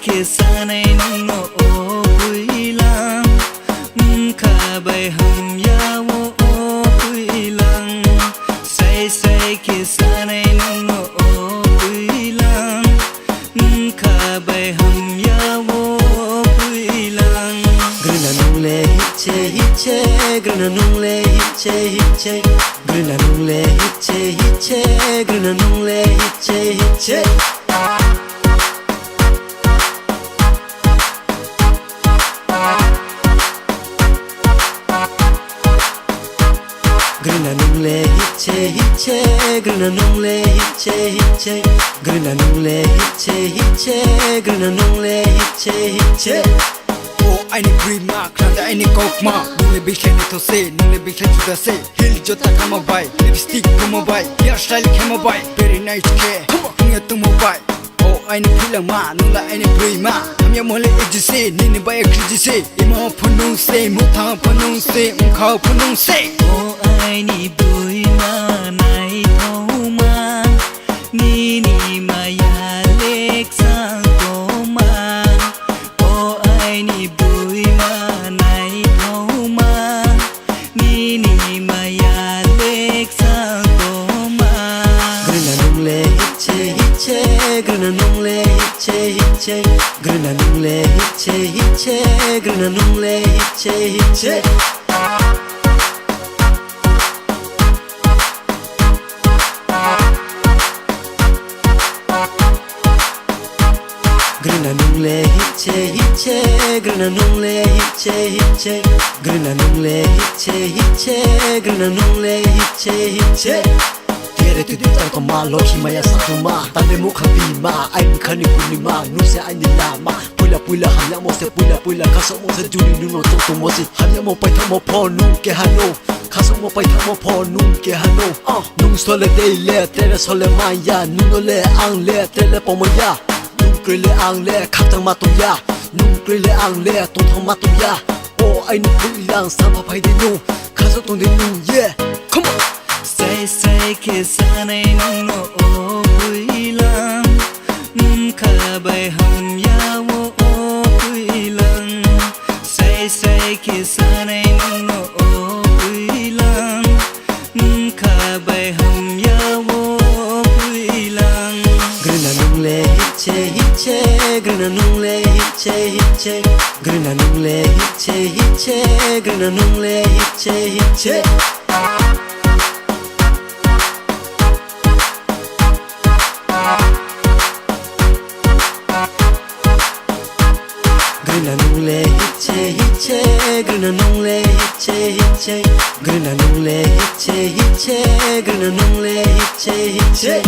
Ke sanai nung no o puilang kha bai hum ya wo o puilang sai ke sanai nung no o puilang kha bai hum ya wo puilang grina nung le hiche grina nung le hiche grina nung le hiche grina nung le hiche Grina nung le hiche grina nung le hiche grina nung le hiche grina nung le hiche Oh I need green mark kranda I need coke mark nung le bishle ne to se nung le bishle to the se hill jota kama bai lipstick kama bai hairstyle kama bai very nice ke nung ya tumo bai Oh I need filang ma nung la I need green ma ham ya mo le ejise ni ne bai kriji se ima phunung se mu tha phunung se khau phunung se Oh I need bui ma nai thau ma ni ma ya lek sang ko ma Oh I need bui ma nai thau ma ni ma ya lek sang ko ma grina nung le hiche grina nung le hiche grina nung le hiche grina nung le hiche Grina nung le hiche grina nung le hiche grina nung le hiche grina nung le hiche Tere tu di tar ko ma lo hi ma ya sa tu ma tan de mu kha bi ma ai khani ku ni ma nu se ai ni la ma puila ha ya mo se puila ka so mo se ju ni nu no to mo si ha ya mo pai tha mo pho nu ke ha no ka so mo pai tha mo pho nu ke ha no nu so le dei le tere so le ma ya nu no le ang le tere po mo ya Grille angle khaptang matuya nung grille angle tong thong matuya oh ai nu puilang sama phai de nu khaso tong de nu yeah come on say ke sanai nung no oh puilang kha bai hum ya wo oh puilang say ke sanai nung no oh puilang kha bai hum ya wo puilang grina nung le hiche grina nung le hiche grina nung le hiche grina nung le hiche Grina nung le hiche grina nung le hiche grina nung le hiche grina nung le hiche